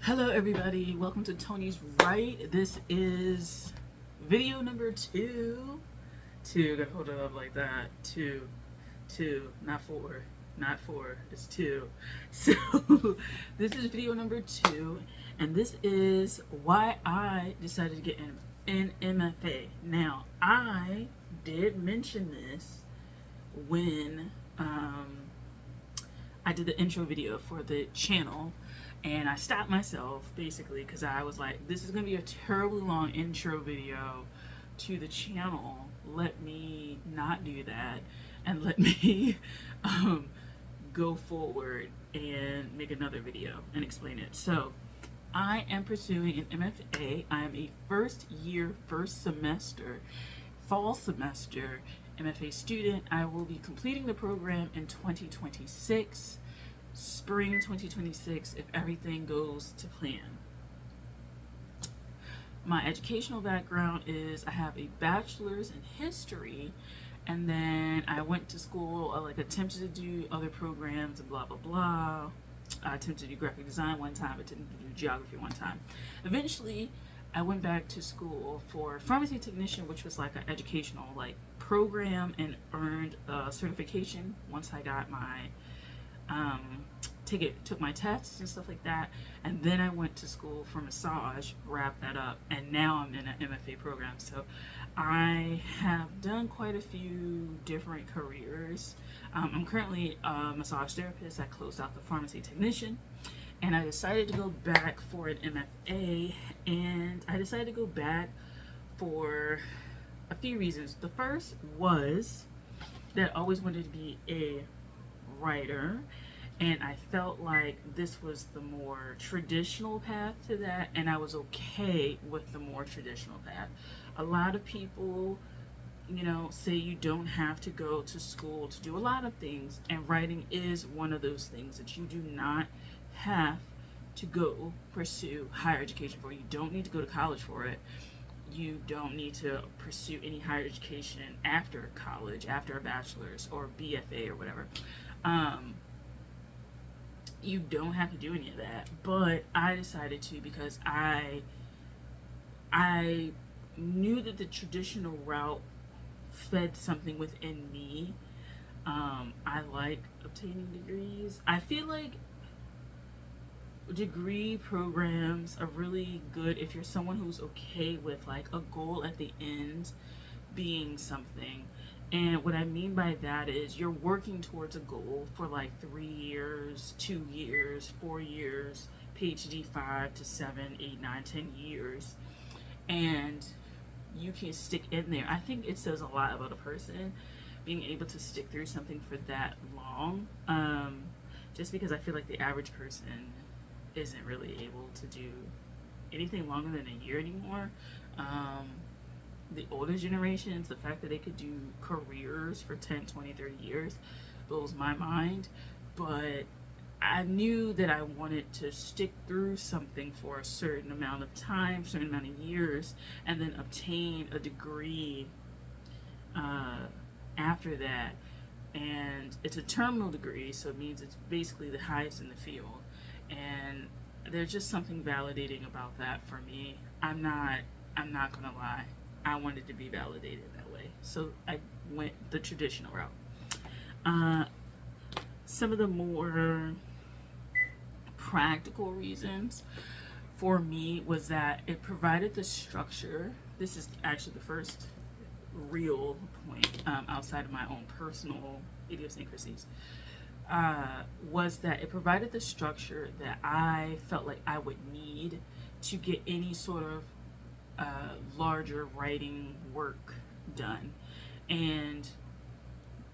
Hello everybody, welcome to Tony's Right. This is video number two. Gotta hold it up like that. Two, not four, it's two. So this is video number two, and this is why I decided to get in MFA. Now, I did mention this when I did the intro video for the channel, and I stopped myself basically because I was like, this is going to be a terribly long intro video to the channel. Let me not do that and let me go forward and make another video and explain it. So I am pursuing an MFA. I am a first semester, fall semester MFA student. I will be completing the program in 2026, spring 2026, if everything goes to plan. My educational background is I have a bachelor's in history, and then I went to school, attempted to do other programs and blah blah blah. I attempted to do graphic design one time, attempted to do geography one time. Eventually I went back to school for pharmacy technician, which was like an educational program, and earned a certification once I got my took my tests and stuff like that. And then I went to school for massage, wrapped that up, and now I'm in an MFA program. So I have done quite a few different careers. I'm currently a massage therapist. I closed out the pharmacy technician, and I decided to go back for an MFA, and I decided to go back for a few reasons. The first was that I always wanted to be a writer, and I felt like this was the more traditional path to that, and I was okay with the more traditional path. A lot of people, say you don't have to go to school to do a lot of things, and writing is one of those things that you do not have to go pursue higher education for. You don't need to go to college for it. You don't need to pursue any higher education after college, after a bachelor's or BFA or whatever. You don't have to do any of that, but I decided to because I knew that the traditional route fed something within me. I like obtaining degrees. I feel like degree programs are really good if you're someone who's okay with a goal at the end being something. And what I mean by that is you're working towards a goal for 3 years, 2 years, 4 years, PhD 5 to 7, 8, 9, 10 years, and you can stick in there. I think it says a lot about a person being able to stick through something for that long, just because I feel like the average person isn't really able to do anything longer than a year anymore. The older generations, the fact that they could do careers for 10, 20, 30 years blows my mind. But I knew that I wanted to stick through something for a certain amount of time, certain amount of years, and then obtain a degree after that. And it's a terminal degree, so it means it's basically the highest in the field. And there's just something validating about that for me. I'm not gonna lie. I wanted to be validated that way, so I went the traditional route. Some of the more practical reasons for me was that it provided the structure. This is actually the first real point outside of my own personal idiosyncrasies. Was that it provided the structure that I felt like I would need to get any sort of larger writing work done. And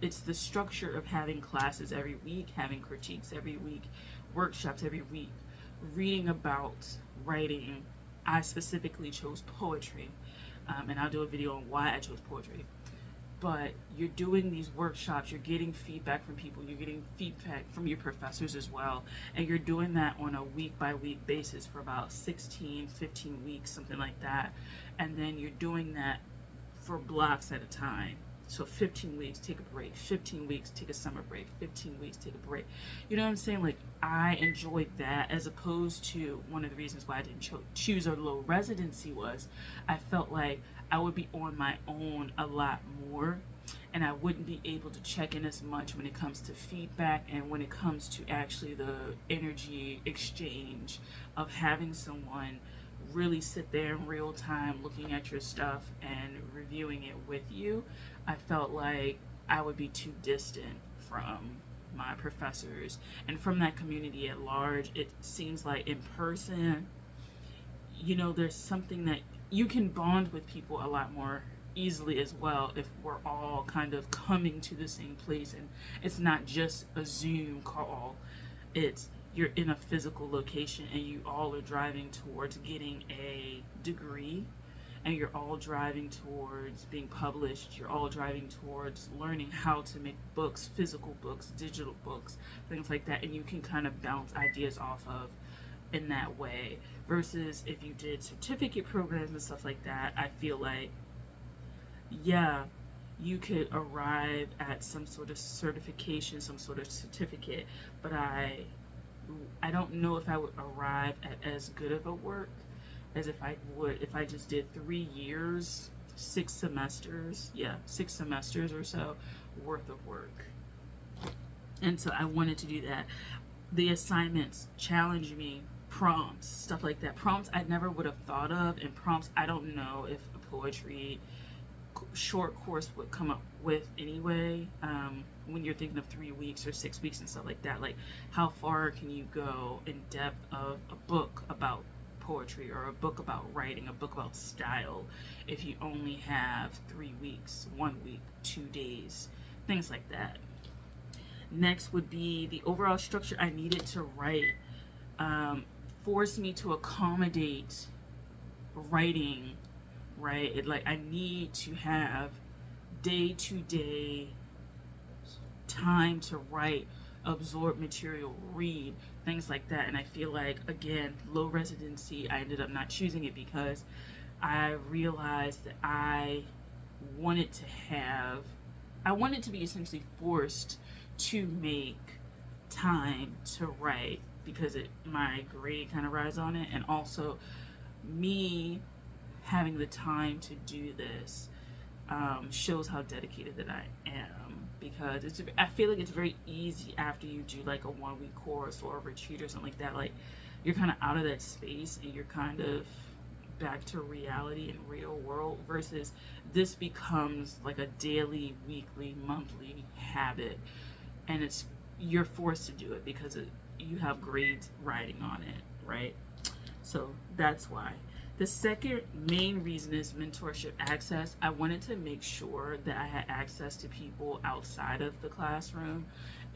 it's the structure of having classes every week, having critiques every week, workshops every week, reading about writing. I specifically chose poetry, and I'll do a video on why I chose poetry. But you're doing these workshops, you're getting feedback from people, you're getting feedback from your professors as well, and you're doing that on a week-by-week basis for about 16, 15 weeks, something like that. And then you're doing that for blocks at a time. So 15 weeks, take a break. 15 weeks, take a summer break. 15 weeks, take a break. You know what I'm saying? Like, I enjoyed that, as opposed to one of the reasons why I didn't choose a low residency was I felt like I would be on my own a lot more, and I wouldn't be able to check in as much when it comes to feedback and when it comes to actually the energy exchange of having someone really sit there in real time looking at your stuff and reviewing it with you. I felt like I would be too distant from my professors and from that community at large. It seems like in person, there's something that you can bond with people a lot more easily as well if we're all kind of coming to the same place, and it's not just a Zoom call. It's you're in a physical location and you all are driving towards getting a degree, and you're all driving towards being published. You're all driving towards learning how to make books, physical books, digital books, things like that, and you can kind of bounce ideas off of in that way. Versus if you did certificate programs and stuff like that, I feel like, yeah, you could arrive at some sort of certification, some sort of certificate, but I don't know if I would arrive at as good of a work as if I would if I just did 3 years, 6 semesters, 6 semesters or so worth of work. And so I wanted to do that. The assignments challenge me, prompts, stuff like that. Prompts I never would have thought of, and prompts I don't know if a poetry short course would come up with anyway. When you're thinking of 3 weeks or 6 weeks and stuff like that, like how far can you go in depth of a book about poetry or a book about writing, a book about style, if you only have 3 weeks, 1 week, 2 days, things like that. Next would be the overall structure I needed to write forced me to accommodate writing, right? I need to have day-to-day time to write, absorb material, read, things like that. And I feel like, again, low residency, I ended up not choosing it because I realized that I wanted to be essentially forced to make time to write because my grade kind of rides on it, and also me having the time to do this shows how dedicated that I am, because I feel like it's very easy after you do like a 1 week course or a retreat or something like that, like you're kind of out of that space and you're kind of back to reality and real world, versus this becomes like a daily, weekly, monthly habit, and you're forced to do it because you have grades riding on it, right? So that's why. The second main reason is mentorship access. I wanted to make sure that I had access to people outside of the classroom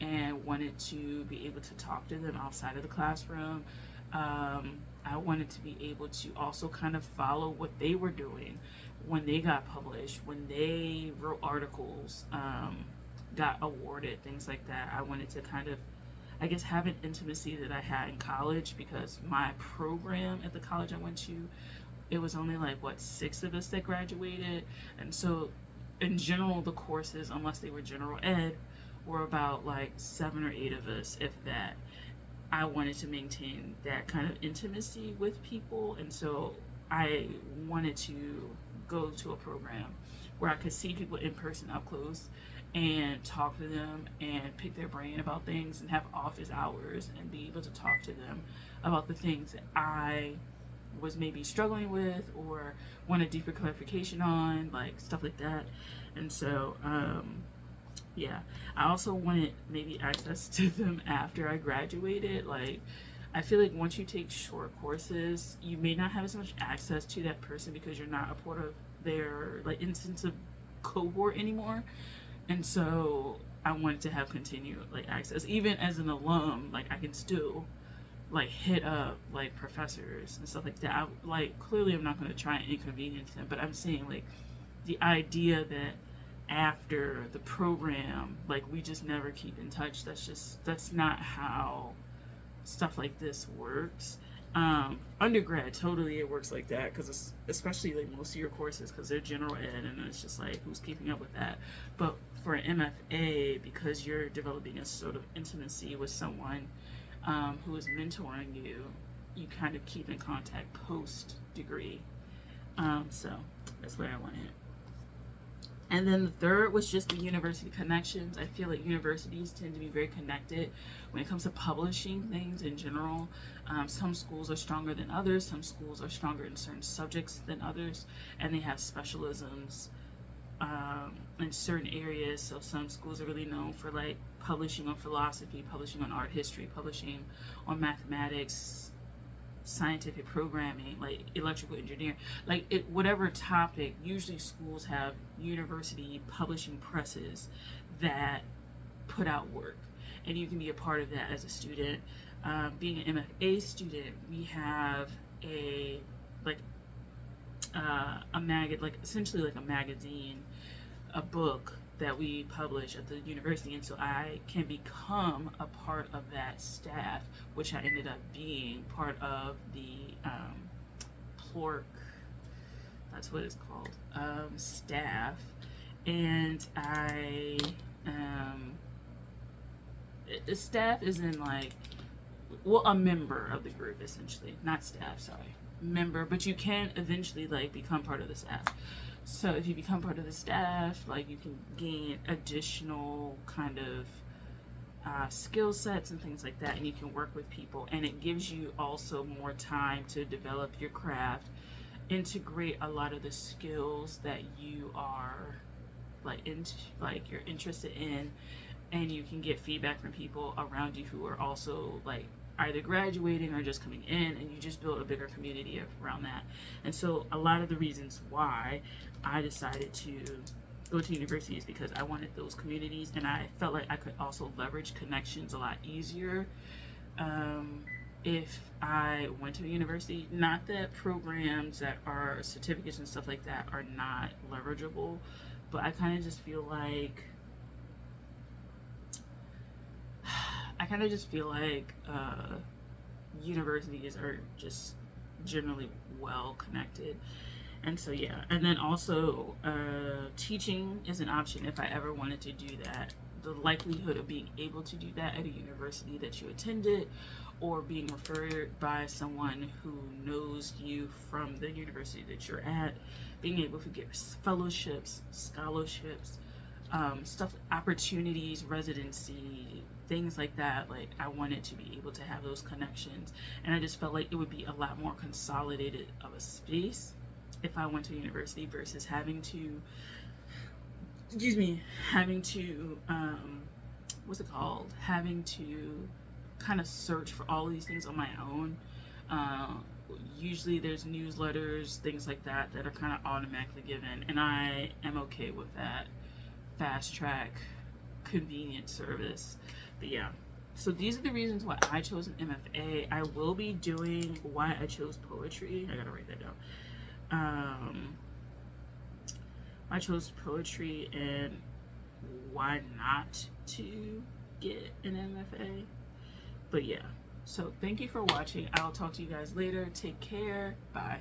and wanted to be able to talk to them outside of the classroom. I wanted to be able to also kind of follow what they were doing when they got published, when they wrote articles, got awarded, things like that. I wanted to kind of, I guess, have an intimacy that I had in college, because my program at the college I went to, it was only like 6 of us that graduated, and so in general the courses, unless they were general ed, were about 7 or 8 of us, if that. I wanted to maintain that kind of intimacy with people, and so I wanted to go to a program where I could see people in person up close and talk to them and pick their brain about things and have office hours and be able to talk to them about the things that I was maybe struggling with or wanted deeper clarification on, stuff like that. And so I also wanted maybe access to them after I graduated. I feel like once you take short courses, you may not have as much access to that person because you're not a part of their instance of cohort anymore. And so I wanted to have continued access, even as an alum. I can still hit up professors and stuff like that. Clearly I'm not going to try and inconvenience them, but I'm saying the idea that after the program we just never keep in touch, that's not how stuff like this works. Undergrad, totally it works like that because it's especially like most of your courses because they're general ed and it's just like who's keeping up with that. But for an MFA, because you're developing a sort of intimacy with someone who is mentoring you, you kind of keep in contact post degree. So that's where I went. And then the third was just the university connections. I feel like universities tend to be very connected when it comes to publishing things in general. Some schools are stronger than others. Some schools are stronger in certain subjects than others, and they have specialisms in certain areas. So some schools are really known for like publishing on philosophy, publishing on art history, publishing on mathematics, scientific programming, like electrical engineering, like it, whatever topic. Usually schools have university publishing presses that put out work, and you can be a part of that as a student. Being an MFA student, we have a like like essentially like a magazine, a book that we publish at the university, and so I can become a part of that staff, which I ended up being part of the plork, that's what it's called, staff. And I the staff is in like, well, a member of the group essentially, not staff, sorry, member, but you can eventually like become part of the staff. So if you become part of the staff, like you can gain additional kind of skill sets and things like that, and you can work with people, and it gives you also more time to develop your craft, integrate a lot of the skills that you are like you're interested in, and you can get feedback from people around you who are also like either graduating or just coming in, and you just build a bigger community around that. And so a lot of the reasons why I decided to go to university is because I wanted those communities, and I felt like I could also leverage connections a lot easier if I went to a university. Not that programs that are certificates and stuff like that are not leverageable, but I kind of just feel like universities are just generally well connected. And so yeah, and then also teaching is an option if I ever wanted to do that. The likelihood of being able to do that at a university that you attended, or being referred by someone who knows you from the university that you're at, being able to get fellowships, scholarships, stuff, opportunities, residency, things like that. Like I wanted to be able to have those connections, and I just felt like it would be a lot more consolidated of a space if I went to university versus having to having to kind of search for all of these things on my own. Usually there's newsletters, things like that that are kind of automatically given, and I am okay with that fast track convenient service. But yeah, so these are the reasons why I chose an MFA. I will be doing why I chose poetry. I gotta write that down. I chose poetry and why not to get an MFA. But yeah, so thank you for watching. I'll talk to you guys later. Take care. Bye.